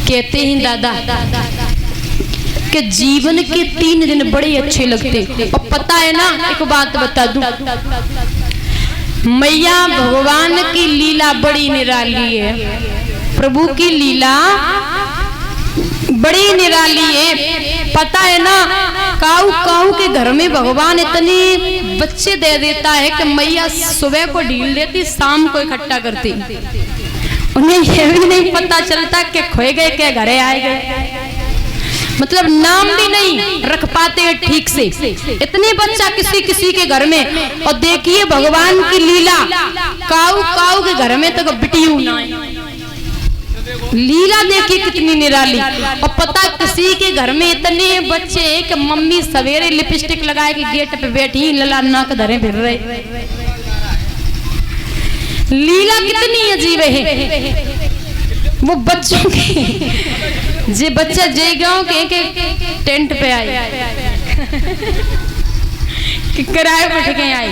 कहते हैं दादा कि जीवन के 3 दिन बड़े अच्छे लगते। और पता है ना, एक बात बता दूं, मैया भगवान की लीला बड़ी निराली है। प्रभु की लीला बड़ी निराली है। पता है ना, काऊ काऊ के घर में भगवान इतने बच्चे दे देता है कि मैया सुबह को ढील देती, शाम को इकट्ठा करती। उन्हें यह भी नहीं पता चलता कि खोए गए क्या घरे आए गए, मतलब नाम भी नहीं रख पाते ठीक से, इतने बच्चा किसी किसी के घर में। और देखिए भगवान की लीला, काऊ काऊ के घर में तो बिटियू ना है। लीला देखिए कितनी निराली। और पता किसी के घर में इतने बच्चे कि मम्मी सवेरे लिपस्टिक लगाए के गेट पे बैठी, लला नाक धरे फिर रहे। लीला कितनी अजीब है वो बच्चों के। जे बच्चा जय गांव के टेंट पे आए कि किराए पर ठिके आए,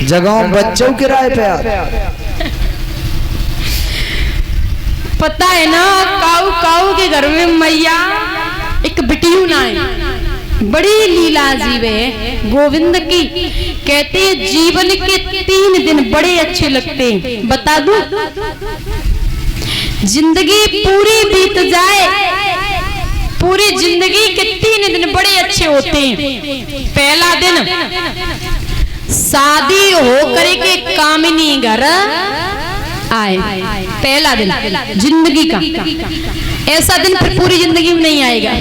जगह बच्चों किराए पे आ। पता है ना, काऊ काऊ के घर में मैया एक बिटियू ना है। बड़ी लीला अजीब है गोविंद की। कहते हैं जीवन के 3 दिन बड़े अच्छे लगते हैं। बता दूं, जिंदगी पूरी बीत जाए, पूरी जिंदगी के 3 दिन बड़े अच्छे होते हैं। पहला दिन शादी हो करके कामिनी घर आए, पहला दिन जिंदगी का। ऐसा दिन फिर पूरी जिंदगी में नहीं आएगा।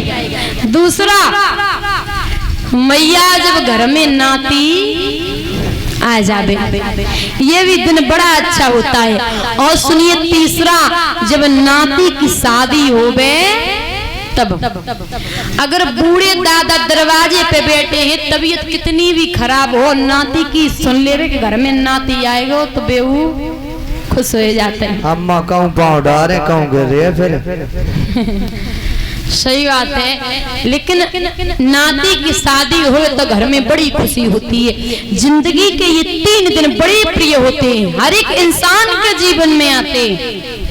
दूसरा, मैया जब घर में नाती आ जावे, ये भी दिन बड़ा अच्छा होता है। और सुनिए तीसरा, जब नाती की शादी होवे तब। अगर बूढ़े दादा दरवाजे पे बैठे हैं, तबीयत कितनी भी खराब हो, नाती की सुन लेवे कि घर में नाती आएगा तो बेहू खुश हो जाते हैं। अम्मा कहूँ पाँव डारे कहूँ गिरे फिर। सही बात है, लेकिन नाती की शादी हो तो घर में बड़ी खुशी होती है। जिंदगी के ये 3 दिन बड़े प्रिय होते हैं, हर एक इंसान के जीवन में आते हैं।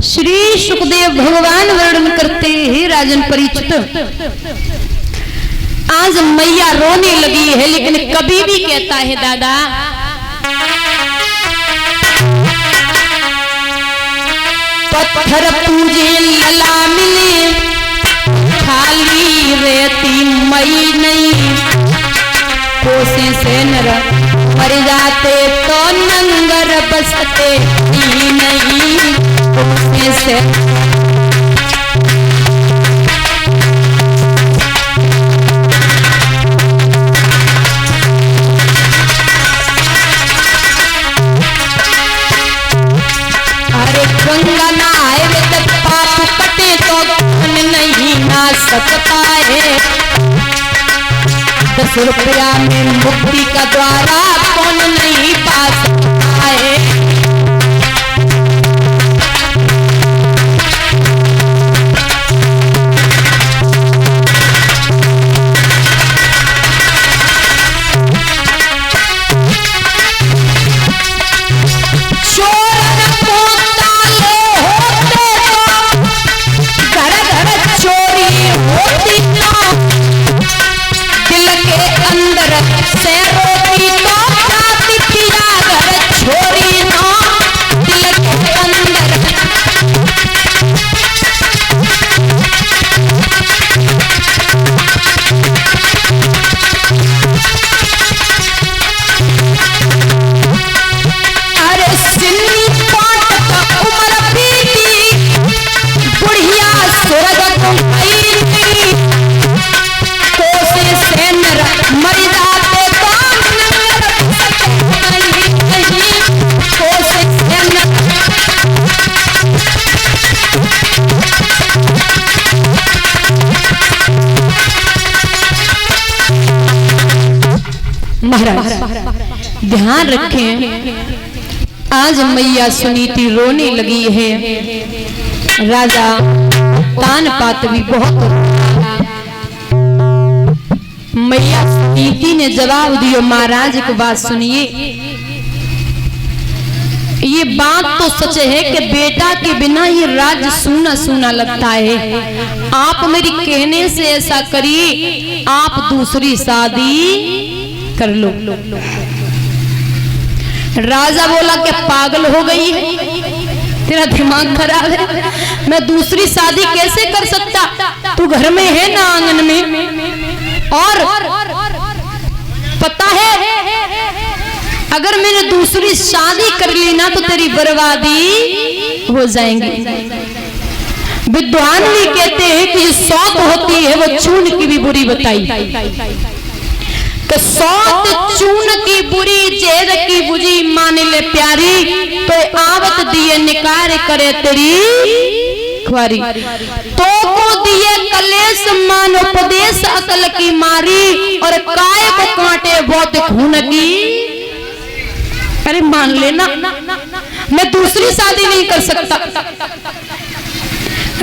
श्री सुखदेव भगवान वर्णन करते हैं, राजन परीक्षित, आज मैया रोने लगी है, लेकिन कभी भी कहता है दादा पत्थर पूजे लला मिले, खाली रहती मई नहीं। कोसे से नर मर जाते तो नंगर बसते ही नहीं। कोसे से गंगा नहाए वे तब पाप कटे तो धन नहीं ना सकता है। 10 रुपया में मुक्ति का द्वारा कौन नहीं पा सकता है। महाराज ध्यान रखें, आज मैया सुनीति रोने लगी है। राजा तान पात भी बहुत मैया सतीति ने जवाब दियो, महाराज एक बात सुनिए, ये बात तो सच है कि बेटा के बिना ये राज्य सूना सूना लगता है। आप मेरी कहने से ऐसा करिए, आप दूसरी शादी कर लो। राजा बोला क्या पागल हो गई है, तेरा दिमाग खराब है, मैं दूसरी शादी कैसे कर सकता, तू घर में है ना आंगन में, और पता है अगर मैंने दूसरी शादी कर ली ना तो तेरी बर्बादी हो जाएंगी। विद्वान भी कहते हैं कि सौत होती है वो चून की भी बुरी बताई, कि सौत चून की बुरी जेद की बुझी मान ले प्यारी, तो आवत दिए निकार करे तेरी खुआरी, तो को दिए कलेश मान उपदेश अकल की मारी, और काय को कांटे बहुत खून की। अरे मान लेना मैं दूसरी शादी नहीं कर सकता।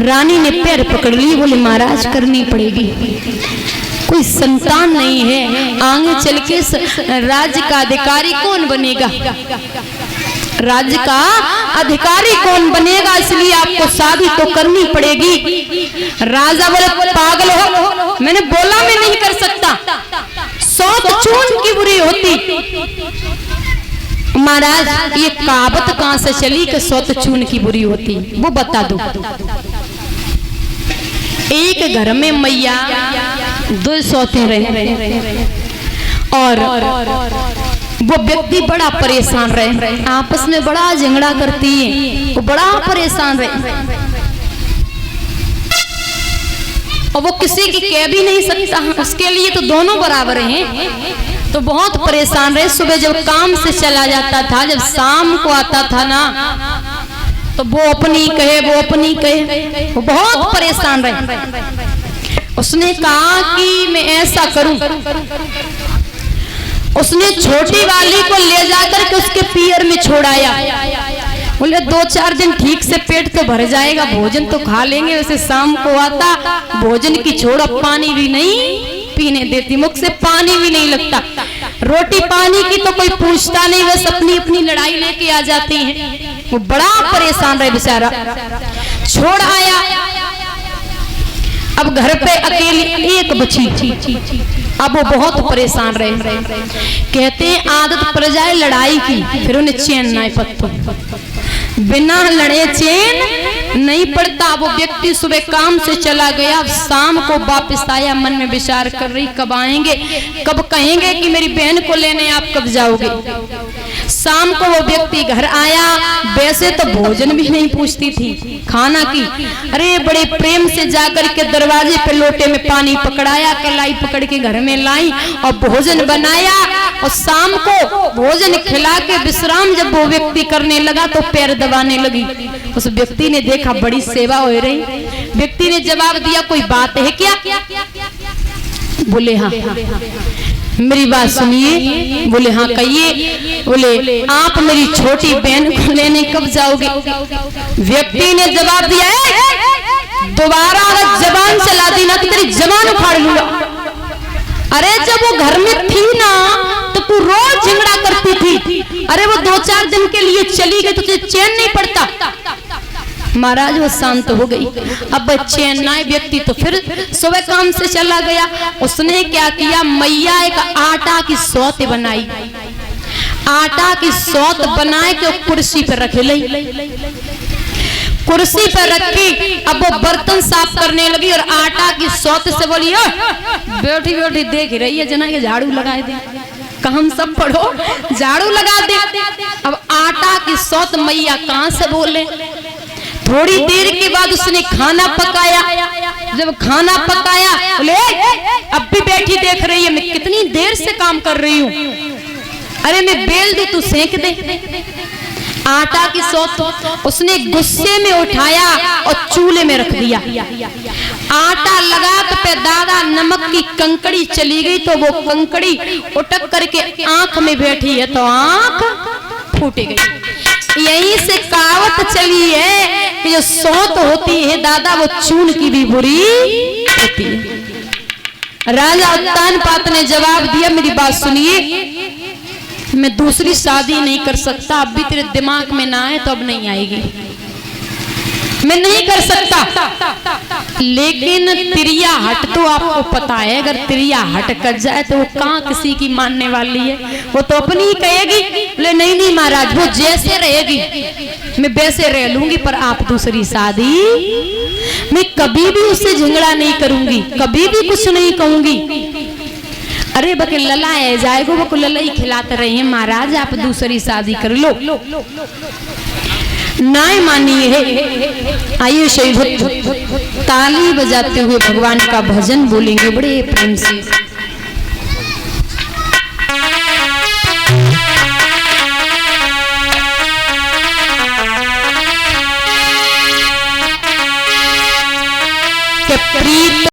रानी ने पैर पकड़ ली, बोले महाराज करनी पड़ेगी, कोई संतान नहीं है, आगे चल के राज्य का अधिकारी कौन बनेगा, राज्य का अधिकारी कौन बनेगा, इसलिए आपको शादी तो करनी पड़ेगी। राजा बोले पागल हो, मैंने बोला मैं नहीं कर सकता, सौत चून की बुरी होती। महाराज ये कहावत कहां से चली कि सौत चून की बुरी होती, वो बता दो। एक घर में मैया दो सौते रहे और वो व्यक्ति बड़ा परेशान रहे, आपस में बड़ा झगड़ा करती है, वो बड़ा परेशान रहे और वो किसी की कह भी नहीं सकता, उसके लिए तो दोनों बराबर हैं, तो बहुत परेशान रहे। सुबह जब काम से चला जाता था, जब शाम को आता था ना, तो वो अपनी कहे वो अपनी कहे, वो बहुत परेशान रहे। उसने कहा कि मैं ऐसा करूं, उसने छोटी वाली को ले जाकर के उसके पियर में छोड़ाया, बोले 2-4 दिन ठीक से पेट तो भर जाएगा, भोजन तो खा लेंगे। वैसे शाम को आता, भोजन की छोड़ पानी भी नहीं पीने देती, मुख से पानी भी नहीं लगता, रोटी पानी की तो कोई पूछता नहीं, बस अपनी अपनी लड़ाई लेके आ जाती हैं। वो बड़ा परेशान रहे बेचारा, छोड़ आया, अब घर पे अकेली एक बची, अब वो बहुत परेशान रहे। कहते हैं आदत पड़ जाए लड़ाई की, फिर उन्हें चैन ना पत्तो, बिना लड़े चैन नहीं पड़ता। वो व्यक्ति सुबह काम से चला गया, अब शाम को वापस आया, मन में विचार कर रही कब आएंगे, कब कहेंगे कि मेरी बहन को लेने आप कब जाओगे। शाम को वो व्यक्ति घर आया, वैसे तो भोजन भी नहीं पूछती थी, खाना की, अरे बड़े प्रेम से जाकर के दरवाजे पे लोटे में पानी पकड़ाया, कलाई पकड़ के घर में लाई और भोजन बनाया, और शाम को भोजन खिला के विश्राम जब वो व्यक्ति करने लगा तो पैर दबाने लगी। उस व्यक्ति ने देखा बड़ी सेवा हो रही, व्यक्ति ने जवाब दिया कोई बात है क्या, बोले हाँ। मेरी बात सुनिए, बोले हाँ कहिए, बोले आप मेरी छोटी बहन को लेने कब जाओगे। व्यक्ति ने जवाब दिया दोबारा अगर जबान चला दी ना तो तेरी जबान उखाड़ लूंगा। अरे जब वो घर में थी ना तो तू रोज झगड़ा करती थी, अरे वो 2-4 दिन के लिए चली गई तो तुझे चैन नहीं पड़ता। महाराज वो शांत हो गई, अब चैन ना व्यक्ति तो फिर सुबह काम से चला गया। उसने क्या किया, मैया एक आटा की सौत बनाई, आटा की सौत बनाए के कुर्सी पर रखे ली, कुर्सी पर रखी। अब वो बर्तन साफ करने लगी और आटा की सौत से बोली बैठी बैठी देख रही है जना के झाड़ू लगाए दे, हम सब पढ़ो झाड़ू लगा दे। अब आटा की सौत मैया कहां से बोले। थोड़ी देर के बाद उसने खाना पकाया, जब खाना पकाया बोले अब भी बैठी देख रही है, मैं कितनी देर से काम कर रही हूँ, अरे मैं बेल दे तू सेंक दे। आटा की सौत उसने गुस्से में उठाया और चूल्हे में रख दिया। आटा लगा तो पे दादा नमक की कंकड़ी चली गई, तो वो कंकड़ी उटक करके आंख में बैठी है तो आंख फूट गई। यहीं से कहावत चली है कि जो सौत होती है दादा वो चून की भी बुरी होती है। राजा उत्तानपाद ने जवाब दिया, मेरी बात सुनिए, मैं दूसरी शादी नहीं कर सकता। अब भी तेरे दिमाग में ना आए तो अब नहीं आएगी, मैं नहीं कर सकता। लेकिन तिरिया हट तो आपको पता है, अगर तिरिया हट कर जाए तो वो कहाँ किसी की मानने वाली है, वो तो अपनी ही कहेगी। बोले नहीं नहीं महाराज, वो जैसे रहेगी मैं वैसे रह लूंगी, पर आप दूसरी शादी, मैं कभी भी उससे झगड़ा नहीं करूंगी, कभी भी कुछ नहीं कहूंगी। अरे बके लला है जाएगो, वो लला ही खिलाते रहे हैं, महाराज आप दूसरी शादी कर लो। नाय मानिए। आइए शहीद ताली बजाते हुए भगवान का भजन बोलेंगे बड़े प्रेम से। प्रीत